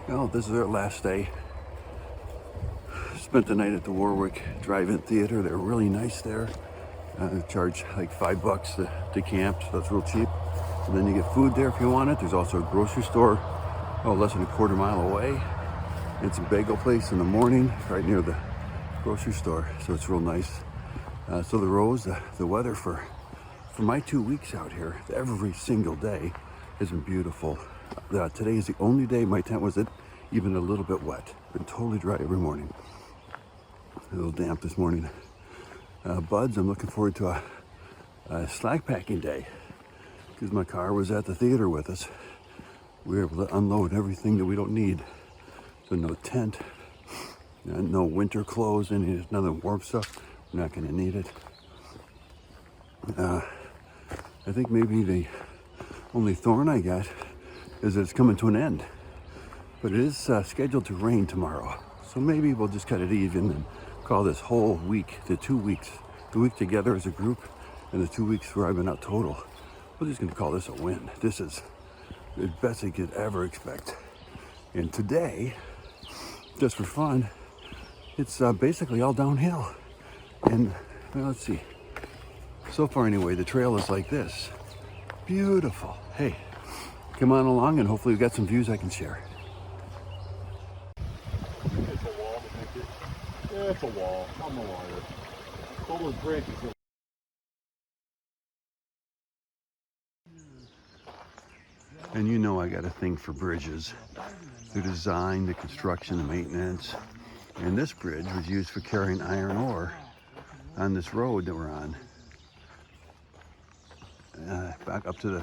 Well, this is our last day. Spent the night at the Warwick Drive-In Theater. They're really nice there. They charge like $5 to camp, so that's real cheap. And then you get food there if you want it. There's also a grocery store, less than a quarter mile away. It's a bagel place in the morning, right near the grocery store, so it's real nice. So the roads, the weather for my 2 weeks out here, every single day has been beautiful. Today is the only day my tent wasn't even a little bit wet. Been totally dry every morning. A little damp this morning. Buds, I'm looking forward to a slack packing day because my car was at the theater with us. We were able to unload everything that we don't need. So no tent, no winter clothes, none of the warm stuff. We're not going to need it. I think maybe the only thorn I got is that it's coming to an end. But it is scheduled to rain tomorrow. So maybe we'll just cut it even and call this whole week the 2 weeks. The week together as a group and the 2 weeks where I've been out total. We're just going to call this a win. This is the best I could ever expect. And today, just for fun, it's basically all downhill. And well, let's see. So far anyway, the trail is like this. Beautiful. Hey, come on along and hopefully we've got some views I can share. It's a wall to make it. Yeah, it's a wall. I'm a liar. All those branches. And you know I got a thing for bridges. The design, the construction, the maintenance. And this bridge was used for carrying iron ore on this road that we're on. Back up to the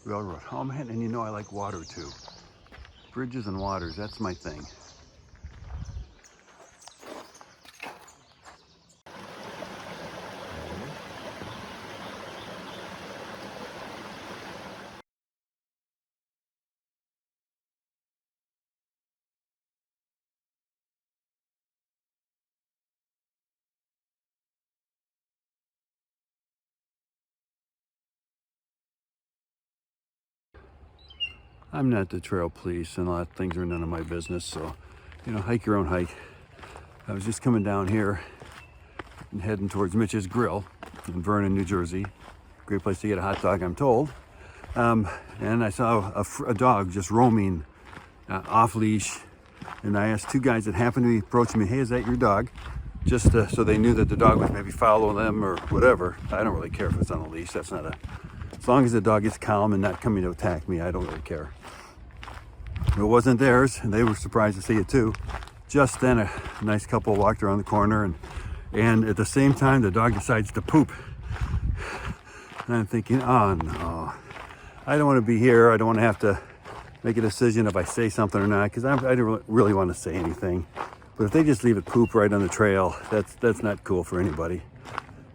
railroad. Oh man, and you know I like water too. Bridges and waters, that's my thing. I'm not the trail police and a lot of things are none of my business, so, hike your own hike. I was just coming down here and heading towards Mitch's Grill in Vernon, New Jersey. Great place to get a hot dog, I'm told. And I saw a dog just roaming off leash, and I asked two guys that happened to be approaching me, hey, is that your dog? Just so they knew that the dog was maybe following them or whatever. I don't really care if it's on a leash. That's not as long as the dog is calm and not coming to attack me, I don't really care. It wasn't theirs, and they were surprised to see it too. Just then, a nice couple walked around the corner, and at the same time, the dog decides to poop. And I'm thinking, oh no, I don't want to be here. I don't want to have to make a decision if I say something or not, because I don't really want to say anything. But if they just leave it poop right on the trail, that's not cool for anybody.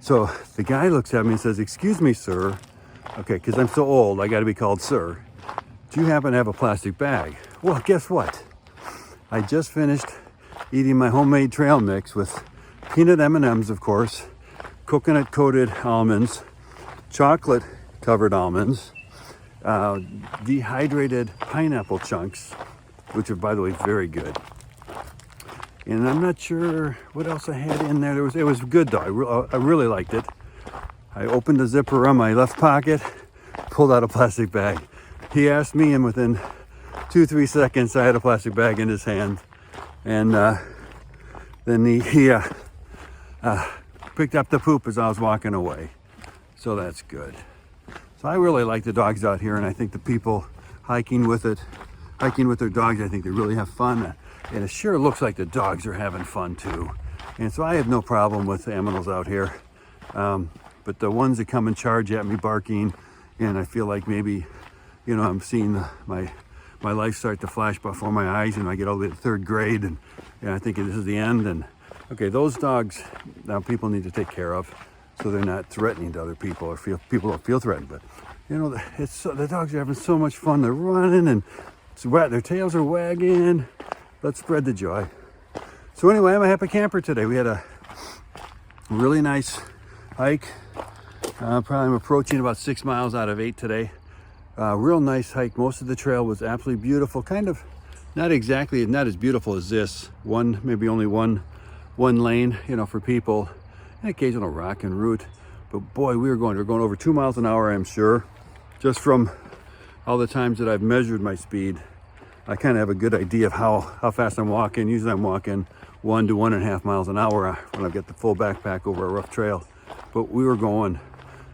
So the guy looks at me and says, excuse me, sir. Okay, because I'm so old, I got to be called sir. Do you happen to have a plastic bag? Well, guess what? I just finished eating my homemade trail mix with peanut M&Ms, of course, coconut-coated almonds, chocolate-covered almonds, dehydrated pineapple chunks, which are, by the way, very good. And I'm not sure what else I had in there. It was good, though. I really liked it. I opened the zipper on my left pocket, pulled out a plastic bag. He asked me, and within 2-3 seconds, I had a plastic bag in his hand. And then he picked up the poop as I was walking away. So that's good. So I really like the dogs out here, and I think the people hiking with their dogs, I think they really have fun. And it sure looks like the dogs are having fun too. And so I have no problem with animals out here. But the ones that come and charge at me barking, and I feel like maybe, I'm seeing my life start to flash before my eyes, and I get all the way to third grade, and I think this is the end. And okay, those dogs now people need to take care of, so they're not threatening to other people, or people don't feel threatened. But the dogs are having so much fun. They're running and it's wet. Their tails are wagging. Let's spread the joy. So anyway, I'm a happy camper today. We had a really nice hike Probably I'm approaching about 6 miles out of 8 today. Real nice hike. Most of the trail was absolutely beautiful. Kind of not as beautiful as this one, maybe only one lane, you know, for people, an occasional rock and route. But boy, we were going over 2 miles an hour, I'm sure. Just from all the times that I've measured my speed, I kind of have a good idea of how fast I'm walking. Usually I'm walking 1 to 1.5 miles an hour when I've got the full backpack over a rough trail. But we were going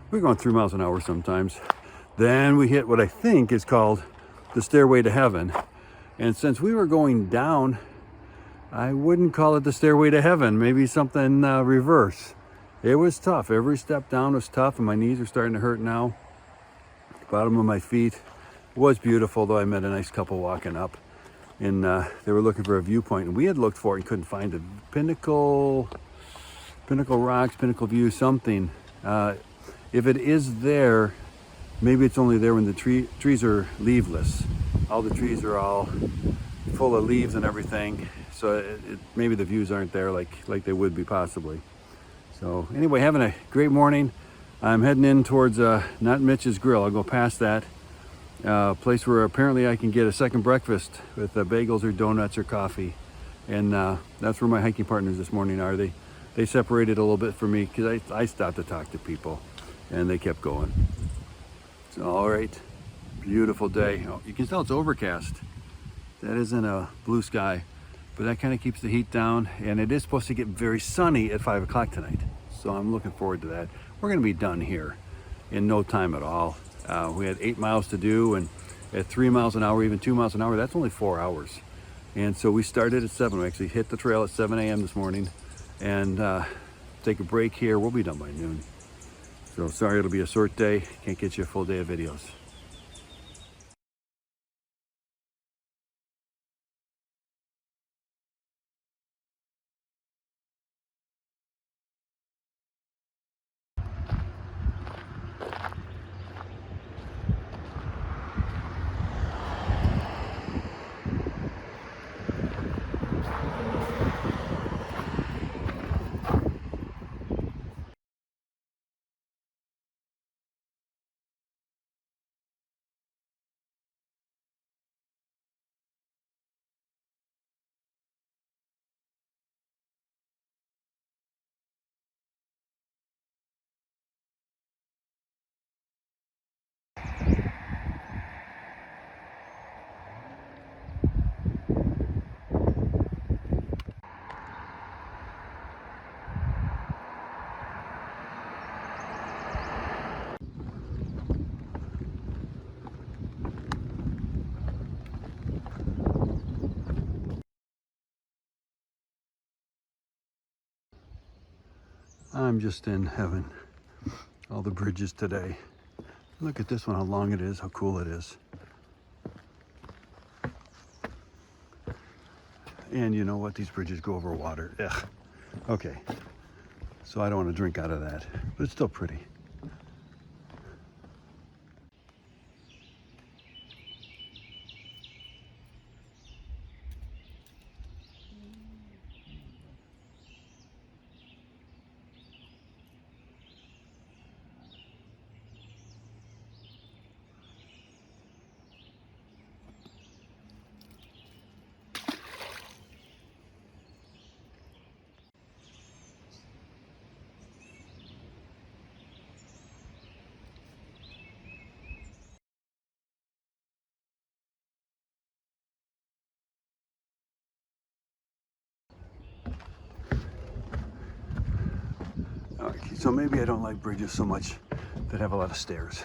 3 miles an hour sometimes. Then we hit what I think is called the Stairway to Heaven. And since we were going down, I wouldn't call it the Stairway to Heaven, maybe something reverse. It was tough. Every step down was tough, and my knees are starting to hurt now. The bottom of my feet was beautiful, though I met a nice couple walking up. And they were looking for a viewpoint, and we had looked for it and couldn't find it. Pinnacle Rocks, Pinnacle View, something. If it is there, maybe it's only there when the trees are leafless. All the trees are all full of leaves and everything, so maybe the views aren't there like they would be possibly. So anyway, having a great morning. I'm heading in towards not Mitch's Grill. I'll go past that place where apparently I can get a second breakfast with bagels or donuts or coffee, and that's where my hiking partners this morning are. They separated a little bit for me because I stopped to talk to people, and they kept going. So, all right. Beautiful day. Oh, you can tell it's overcast. That isn't a blue sky, but that kind of keeps the heat down, and it is supposed to get very sunny at 5 o'clock tonight. So I'm looking forward to that. We're going to be done here in no time at all. We had 8 miles to do, and at 3 miles an hour, even 2 miles an hour, that's only 4 hours. And so we started at 7. We actually hit the trail at 7 a.m. this morning, and take a break here. We'll be done by noon. So sorry, it'll be a short day. Can't get you a full day of videos. I'm just in heaven. All the bridges today. Look at this one, how long it is, how cool it is. And you know what? These bridges go over water. Ugh. Okay. So I don't want to drink out of that, but it's still pretty. Okay, so maybe I don't like bridges so much that have a lot of stairs,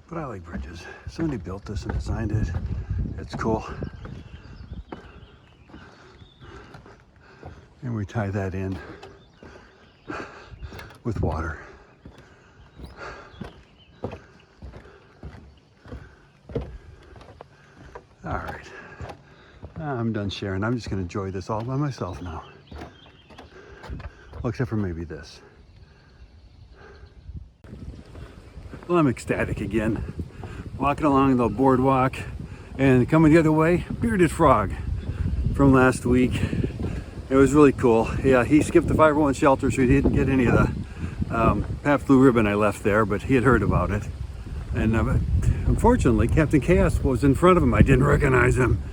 but I like bridges. Somebody built this and designed it. It's cool. And we tie that in with water. All right, I'm done sharing. I'm just gonna enjoy this all by myself now. Well, except for maybe this. Well, I'm ecstatic again. Walking along the boardwalk and coming the other way, bearded frog from last week. It was really cool. Yeah, he skipped the 501 shelter, so he didn't get any of the Pabst Blue Ribbon I left there, but he had heard about it. And unfortunately, Captain Chaos was in front of him. I didn't recognize him.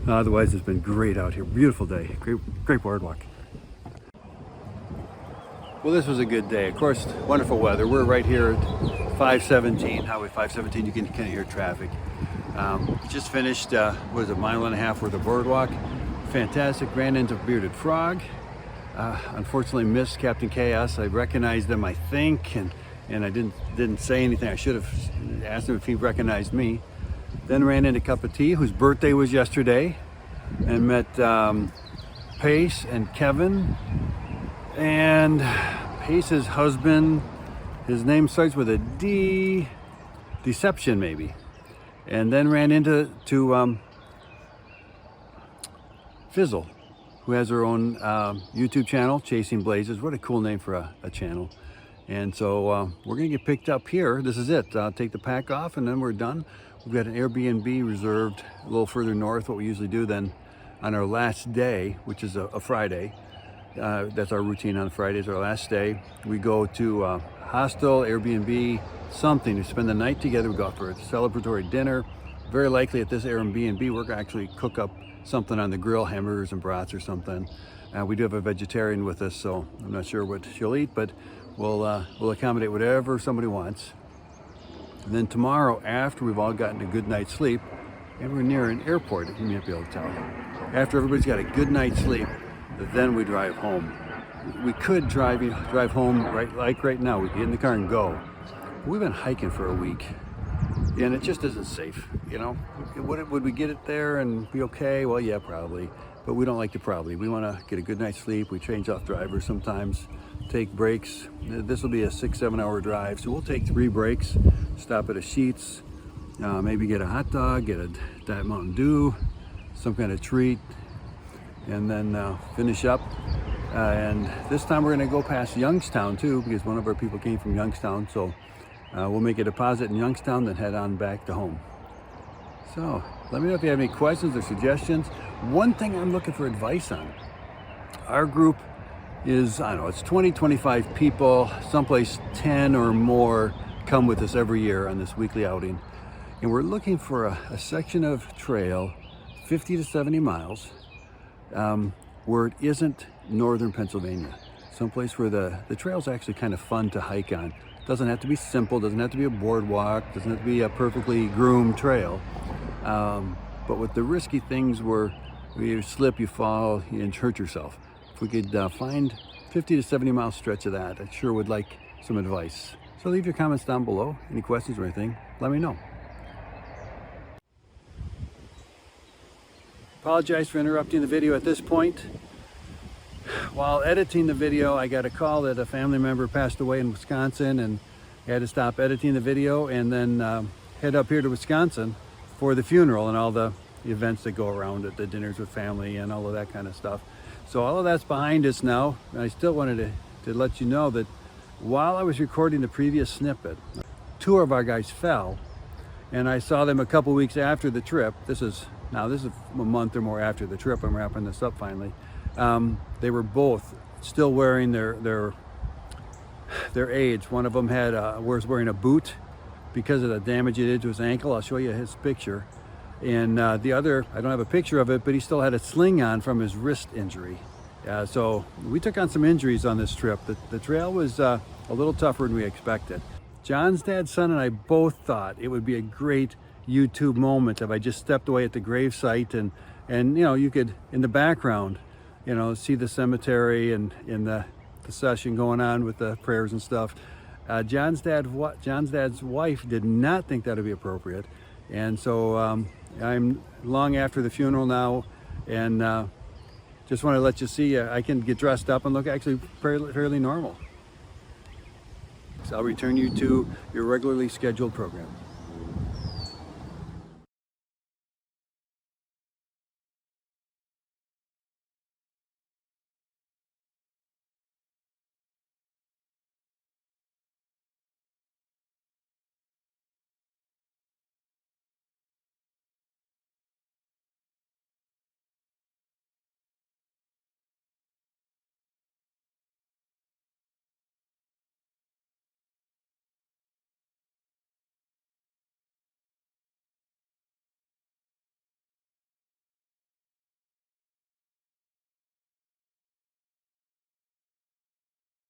Otherwise, it's been great out here. Beautiful day. Great boardwalk. Well, this was a good day. Of course, wonderful weather. We're right here at 517, Highway 517. You can kind of hear traffic. Just finished, was a mile and a half worth of boardwalk. Fantastic. Ran into Bearded Frog. Unfortunately missed Captain Chaos. I recognized him, I think, and I didn't say anything. I should have asked him if he recognized me. Then ran into Cuppa Tea, whose birthday was yesterday, and met Pace and Kevin, and Pace's husband. His name starts with a D, Deception maybe. And then ran into Frizzle, who has her own YouTube channel, Chasing Blazes. What a cool name for a channel. And so we're gonna get picked up here. This is it. Take the pack off and then we're done. We've got an Airbnb reserved a little further north, what we usually do then on our last day, which is a Friday. That's our routine on Fridays, our last day. We go to hostel, Airbnb, something to spend the night together. We go out for a celebratory dinner. Very likely at this Airbnb, we're gonna actually cook up something on the grill, hamburgers and brats or something. We do have a vegetarian with us, so I'm not sure what she'll eat, but we'll accommodate whatever somebody wants. And then tomorrow, after we've all gotten a good night's sleep, and we're near an airport, you might be able to tell. After everybody's got a good night's sleep, then we drive home. We could drive home right now. We get in the car and go. But we've been hiking for a week, and it just isn't safe, you know? Would we get it there and be okay? Well, yeah, probably. But we don't like to probably. We want to get a good night's sleep. We change off drivers sometimes, take breaks. This will be a 6-7 hour drive, so we'll take 3 breaks, stop at a Sheetz, maybe get a hot dog, get a Diet Mountain Dew, some kind of treat, and then finish up. And this time we're going to go past Youngstown too, because one of our people came from Youngstown, so we'll make a deposit in Youngstown, then head on back to home. So let me know if you have any questions or suggestions. One thing I'm looking for advice on. Our group is, I don't know, it's 20-25 people, someplace 10 or more come with us every year on this weekly outing. And we're looking for a section of trail, 50 to 70 miles, where it isn't northern Pennsylvania. Someplace where the trail's actually kind of fun to hike on. Doesn't have to be simple, doesn't have to be a boardwalk, doesn't have to be a perfectly groomed trail. But with the risky things where you slip, you fall, and hurt yourself. If we could find 50 to 70 mile stretch of that, I sure would like some advice. So leave your comments down below. Any questions or anything, let me know. Apologize for interrupting the video at this point. While editing the video, I got a call that a family member passed away in Wisconsin, and I had to stop editing the video and then head up here to Wisconsin for the funeral and all the events that go around it, the dinners with family and all of that kind of stuff. So all of that's behind us now. I still wanted to let you know that while I was recording the previous snippet, 2 of our guys fell, and I saw them a couple weeks after the trip. This is a month or more after the trip. I'm wrapping this up finally. They were both still wearing their aids. One of them was wearing a boot because of the damage it did to his ankle. I'll show you his picture. And the other, I don't have a picture of it, but he still had a sling on from his wrist injury. So we took on some injuries on this trip. The trail was a little tougher than we expected. John's dad, son, and I both thought it would be a great YouTube moment if I just stepped away at the gravesite and you know, you could, in the background, you know, see the cemetery and the session going on with the prayers and stuff. John's dad's wife did not think that would be appropriate. And so I'm long after the funeral now, and just want to let you see I can get dressed up and look actually fairly normal. So I'll return you to your regularly scheduled program.